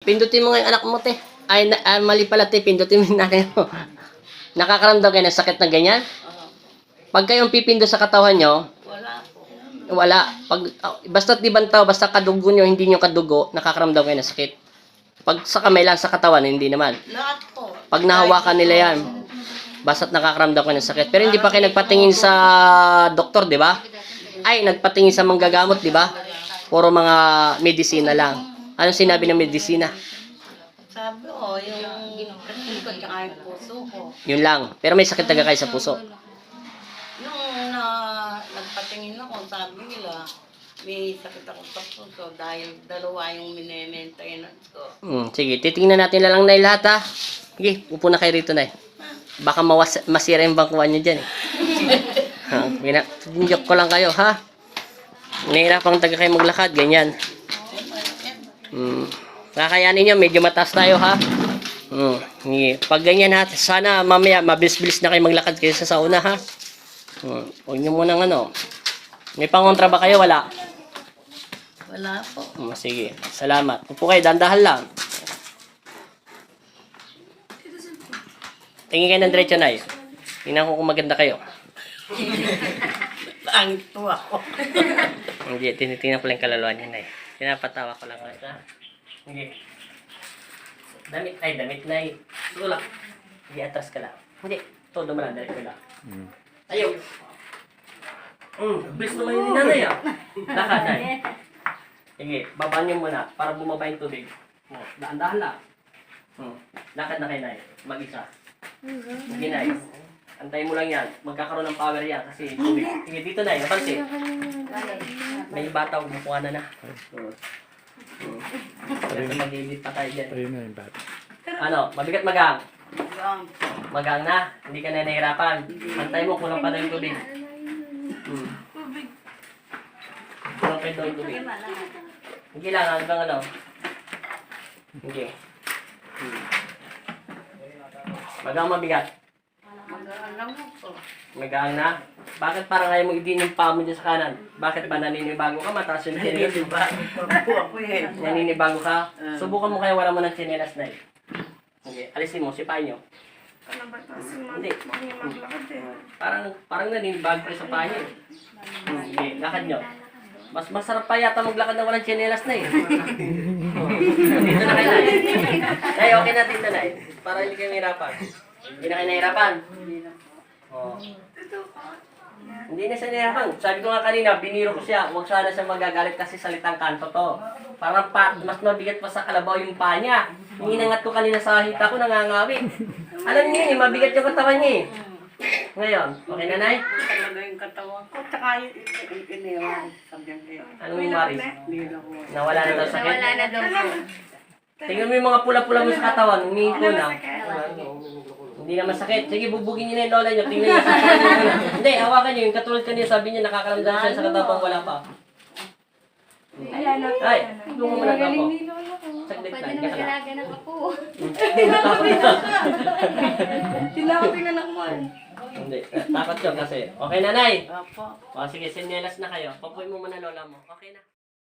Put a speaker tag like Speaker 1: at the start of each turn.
Speaker 1: pindutin mo nga yung anak mo, te. Mali pala, te. Pindutin mo yung nanay mo. Nakakaramdam kayo ng sakit na ganyan? Pag kayong pipindo sa katawan nyo,
Speaker 2: Wala po.
Speaker 1: wala. Basta't di bantaw, basta kadugo nyo, hindi nyo kadugo, nakakaramdam kayo ng sakit. Pag sa kamay lang sa katawan, hindi naman.
Speaker 2: Lahat po.
Speaker 1: Pag nahawakan nila yan, basta't nakakaramdam kayo ng sakit. Pero hindi pa kayo nagpatingin sa doktor, di ba? Ay, nagpatingin sa manggagamot, di ba? Puro mga medisina lang. Anong sinabi ng medisina?
Speaker 2: Sabi ko, yung kasi ko tsaka yung puso ko.
Speaker 1: Yun lang. Pero may sakit talaga kayo sa puso.
Speaker 2: Nung nagpatingin ako, sabi nila, may sakit ako sa puso dahil dalawa yung mine-maintenance ko.
Speaker 1: Sige, titingnan natin na lang na lahat ha. Sige, upo na kayo rito, Nay. Baka masira yung bangkuan nyo dyan eh. Joke ko lang kayo, ha? Nahihirapang taga kayo maglakad, ganyan. Kakayanin nyo, medyo mataas tayo, ha? Pag ganyan, ha? Sana mamaya, mabilis-bilis na kayo maglakad kayo sa sauna, ha? Huwag nyo munang ano. May pangontra ba kayo? Wala.
Speaker 2: Wala po.
Speaker 1: Sige, salamat. Upo kayo, dandahan lang. Tingin kayo ng diretso, Nay. Tingnan ko kung maganda kayo.
Speaker 2: Ang tuwa ko.
Speaker 1: Hindi, tinitingnan ko lang yung kaluluwa niya, Nay. Pinapatawa ko lang. Hindi. Damit, Nay. Ito lang. Hindi, atras ka lang. Hindi, todo mo lang, diretso lang. Ayaw. Bilis naman yung nanay, ah. Lakad, Nay. Sige, babaan niyo muna para bumaba yung tubig. Daan-dahan lang. Lakad na kayo, Nay. Mag-isa. Sige, Nay. Antayin mo lang yan. Magkakaroon ng power yan kasi tubig. Sige, dito, Nay. Napansin. May bata, umukuha na. Kasi mag-ilit pa tayo dyan.
Speaker 3: Ayun na yung bata.
Speaker 1: Ano, mabigat magang?
Speaker 2: Hanggang
Speaker 1: Magang na. Hindi ka na nahihirapan. Antayin mo, kulang pa daw yung tubig. Kulang pa daw yung tubig. Hindi lang, hanggang ano. Hindi. Magang mabigat.
Speaker 2: mag-alam ko.
Speaker 1: Magang na. Bakit parang ayaw mo idiin yung paa mo dyan sa kanan? Bakit ba naninibago ka? Mataas yung chinelas.
Speaker 2: Diba? Ako eh.
Speaker 1: Naninibago ka? Subukan mo kaya wala mo ng chinelas na eh. Okay, alisin mo, sipain nyo. Hindi. Parang naninibago pa rin sa paa nyo eh. Okay, lakad nyo. Mas masarap pa yata maglakad na walang chinelas na eh. Dito na kayo, Nay. Nay, okay na dito, Nay. Para hindi kayo nahirapan. Hindi na kayo nahirapan. Hindi na siya nahirapan. Sabi ko nga kanina, biniro ko siya. Huwag sana siya magagalit kasi salitang kanto to. Parang mas mabigat pa sa kalabaw yung paa niya. Hinangat ko kanina sa hita ko, nangangawi. Alam niyo yun, mabigat yung katawan niya eh. Ngayon, okay na, Nay?
Speaker 2: Talaga yung katawan ko. Tsaka yung iniwan. Sabihan kayo.
Speaker 1: Anong Maris?
Speaker 2: Hindi na ko.
Speaker 1: Nawala na daw sakit?
Speaker 4: Nawala na daw po.
Speaker 1: Tingnan mo yung mga pula-pula mo sa katawan, humingi ko na. Hindi na masakit. Sige, bubugin niyo na yung lola niyo. Tingnan niyo sa katawan. Hindi, hawakan niyo. Yung katulad kanina, sabi niya, nakakaramdam siya sa katawan, wala pa. Ay, tulungan mo na ako. Saglit
Speaker 4: Pwede
Speaker 1: lang,
Speaker 4: na
Speaker 1: kaya lang.
Speaker 4: mag-alaga ng apo.
Speaker 2: Tinakot yung anak mo.
Speaker 1: Hindi, takot yun kasi. Okay na, Nay.
Speaker 2: Opo.
Speaker 1: O, sige, sinelas na kayo. Papuin mo muna lola mo. Okay na.